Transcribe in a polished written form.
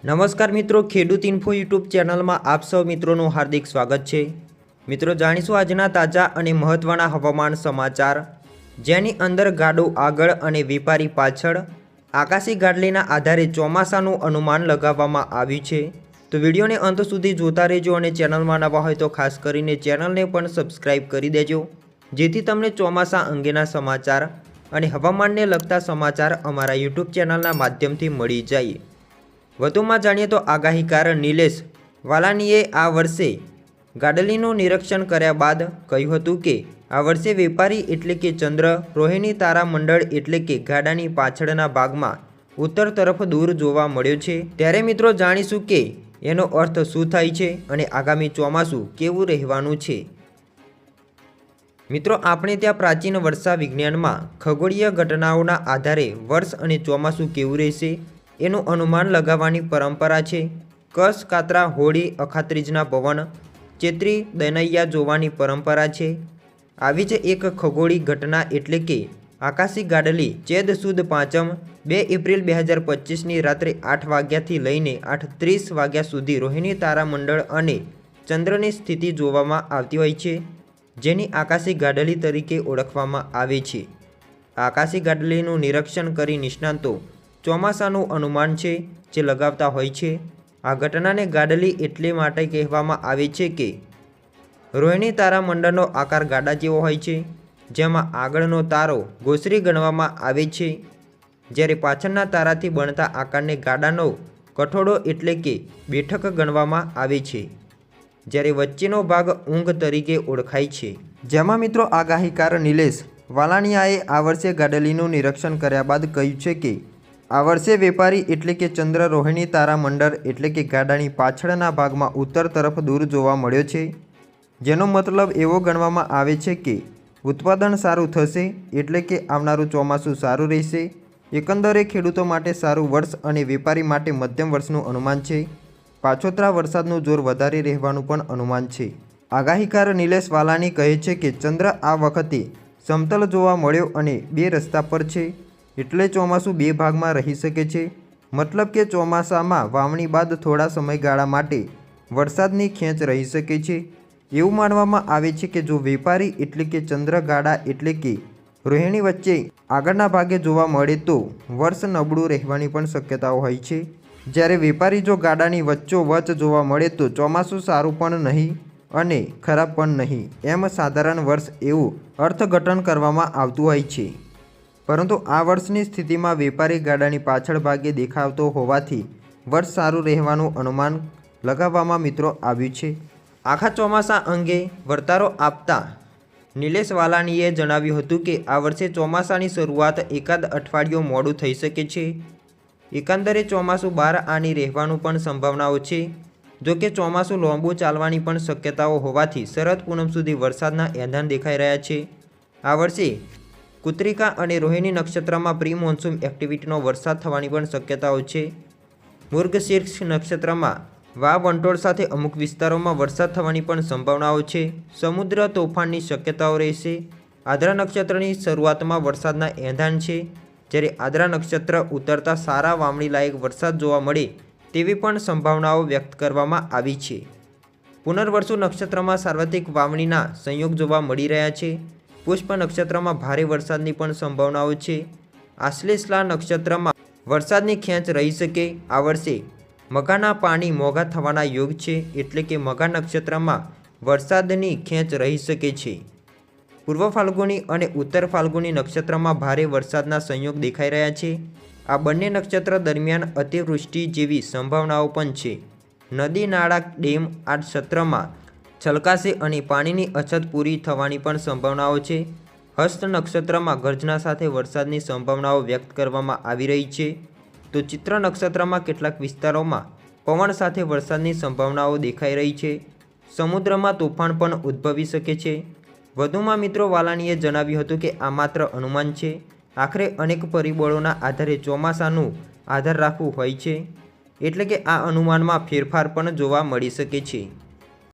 નમસ્કાર મિત્રો, ખેડૂત ઇન્ફો યુટ્યુબ ચેનલમાં આપ સૌ મિત્રોનું હાર્દિક સ્વાગત છે। મિત્રો જાણીશું આજના તાજા અને મહત્વના હવામાન સમાચાર, જેની અંદર ગાડો આગળ અને વેપારી પાછળ આકાશી ગાડલીના આધારે ચોમાસાનું અનુમાન લગાવવામાં આવ્યું છે। તો વિડીયોને અંત સુધી જોતા રહેજો અને ચેનલમાં નવા હોય તો ખાસ કરીને ચેનલને પણ સબસ્ક્રાઇબ કરી દેજો, જેથી તમને ચોમાસા અંગેના સમાચાર અને હવામાનને લગતા સમાચાર અમારા યુટ્યુબ ચેનલના માધ્યમથી મળી જાય। વધુમાં જાણીએ તો આગાહીકાર નિલેશ વાલાનીએ આ વર્ષે ગાડલીનું નિરીક્ષણ કર્યા બાદ કહ્યું હતું કે આ વર્ષે વેપારી એટલે કે ચંદ્ર રોહિણી તારામંડળ એટલે કે ગાડાની પાછળના ભાગમાં ઉત્તર તરફ દૂર જોવા મળ્યો છે। ત્યારે મિત્રો જાણીશું કે એનો અર્થ શું થાય છે અને આગામી ચોમાસું કેવું રહેવાનું છે। મિત્રો આપણે ત્યાં પ્રાચીન વર્ષા વિજ્ઞાનમાં ખગોળીય ઘટનાઓના આધારે વર્ષ અને ચોમાસું કેવું રહેશે એનું અનુમાન લગાવવાની પરંપરા છે। કસ કાતરા હોળી અખાત્રીજના પવન ચેત્રી દનૈયા જોવાની પરંપરા છે। આવી જ એક ખગોળી ઘટના એટલે કે આકાશી ગાડલી ચેદ સુદ પાંચમ 2 એપ્રિલ 2025ની રાત્રે 8 વાગ્યાથી લઈને 8:30 વાગ્યા સુધી રોહિણી તારામંડળ અને ચંદ્રની સ્થિતિ જોવામાં આવતી હોય છે, જેની આકાશી ગાડલી તરીકે ઓળખવામાં આવે છે। આકાશી ગાડલીનું નિરીક્ષણ કરી નિષ્ણાતો ચોમાસાનું અનુમાન છે જે લગાવતા હોય છે। આ ઘટનાને ગાડલી એટલે માટે કહેવામાં આવે છે કે રોહિણી તારામંડળનો આકાર ગાડા જેવો હોય છે, જેમાં આગળનો તારો ગોસરી ગણવામાં આવે છે, જ્યારે પાછળના તારાથી બનતા આકારને ગાડાનો કઠોળો એટલે કે બેઠક ગણવામાં આવે છે, જ્યારે વચ્ચેનો ભાગ ઊંઘ તરીકે ઓળખાય છે। જેમાં મિત્રો આગાહીકાર નિલેશ વાલાનિયાએ આ વર્ષે ગાડલીનું નિરીક્ષણ કર્યા બાદ કહ્યું છે કે આ વર્ષે વેપારી એટલે કે ચંદ્ર રોહિણી તારામંડળ એટલે કે ગાડાની પાછળના ભાગમાં ઉત્તર તરફ દૂર જોવા મળ્યો છે, જેનો મતલબ એવો ગણવામાં આવે છે કે ઉત્પાદન સારું થશે એટલે કે આવનારું ચોમાસું સારું રહેશે। એકંદરે ખેડૂતો માટે સારું વર્ષ અને વેપારી માટે મધ્યમ વર્ષનું અનુમાન છે। પાછોતરા વરસાદનું જોર વધારે રહેવાનું પણ અનુમાન છે। આગાહીકાર નિલેશ વાલાની કહે છે કે ચંદ્ર આ વખતે સમતલ જોવા મળ્યો અને 2 રસ્તા પર છે, એટલે ચોમાસું 2 ભાગમાં રહી શકે છે। મતલબ કે ચોમાસામાં વાવણી બાદ થોડા સમયગાળા માટે વરસાદની ખેંચ રહી શકે છે। એવું માનવામાં આવે છે કે જો વેપારી એટલે કે ચંદ્ર ગાડા એટલે કે રોહિણી વચ્ચે આગળના ભાગે જોવા મળે તો વર્ષ નબળું રહેવાની પણ શક્યતાઓ હોય છે, જ્યારે વેપારી જો ગાડાની વચ્ચોવચ્ચ જોવા મળે તો ચોમાસું સારું પણ નહીં અને ખરાબ પણ નહીં, એમ સાધારણ વર્ષ એવું અર્થઘટન કરવામાં આવતું હોય છે। પરંતુ આ વર્ષની સ્થિતિમાં વેપારી ગાડાની પાછળ ભાગે દેખાતો હોવાથી વર્ષ સારું રહેવાનું અનુમાન લગાવવામાં મિત્રો આવ્યું છે। આખા ચોમાસા અંગે વર્તારો આપતા નિલેશ વાલાનીએ જણાવ્યું હતું કે આ વર્ષે ચોમાસાની શરૂઆત એકાદ અઠવાડિયું મોડું થઈ શકે છે। એકંદરે ચોમાસું બહાર આની રહેવાનું પણ સંભાવનાઓ છે। જોકે ચોમાસું લાંબુ ચાલવાની પણ શક્યતાઓ હોવાથી શરદ પૂનમ સુધી વરસાદના એંધાણ દેખાઈ રહ્યા છે। આ વર્ષે કૃત્તિકા અને રોહિણી નક્ષત્રમાં પ્રી મોન્સૂન એક્ટિવિટીનો વરસાદ થવાની પણ શક્યતાઓ છે। મૃગશીર્ષ નક્ષત્રમાં વાવ વંટોળ સાથે અમુક વિસ્તારોમાં વરસાદ થવાની પણ સંભાવનાઓ છે। સમુદ્ર તોફાનની શક્યતાઓ રહેશે। આદ્રા નક્ષત્રની શરૂઆતમાં વરસાદના એંધાણ છે, જ્યારે આદ્રા નક્ષત્ર ઉતરતા સારા વાવણી લાયક વરસાદ જોવા મળે તેવી પણ સંભાવનાઓ વ્યક્ત કરવામાં આવી છે। પુનર્વસુ નક્ષત્રમાં સાર્વત્રિક વાવણીના સંયોગ જોવા મળી રહ્યા છે। પુષ્પ નક્ષત્રમાં ભારે વરસાદની પણ સંભાવનાઓ છે। આશ્લેષા નક્ષત્રમાં વરસાદની ખેંચ રહી શકે। આ વર્ષે મઘાના પાણી મોંઘા થવાના યોગ છે, એટલે કે મઘા નક્ષત્રમાં વરસાદની ખેંચ રહી શકે છે। પૂર્વ ફાલ્ગુની અને ઉત્તર ફાલ્ગુની નક્ષત્રમાં ભારે વરસાદના સંયોગ દેખાઈ રહ્યા છે। આ બંને નક્ષત્ર દરમિયાન અતિવૃષ્ટિ જેવી સંભાવનાઓ પણ છે। નદી નાળા ડેમ આ સત્રમાં છલકાશે અને પાણીની અછત પૂરી થવાની પણ સંભાવનાઓ છે। હસ્ત નક્ષત્રમાં ગર્જના સાથે વરસાદની સંભાવનાઓ વ્યક્ત કરવામાં આવી રહી છે, તો ચિત્ર નક્ષત્રમાં કેટલાક વિસ્તારોમાં પવન સાથે વરસાદની સંભાવનાઓ દેખાઈ રહી છે। સમુદ્રમાં તોફાન પણ ઉદ્ભવી શકે છે। વધુમાં મિત્રો વાલાનીએ જણાવ્યું હતું કે આ માત્ર અનુમાન છે, આખરે અનેક પરિબળોના આધારે ચોમાસાનું આધાર રાખવું હોય છે, એટલે કે આ અનુમાનમાં ફેરફાર પણ જોવા મળી શકે છે।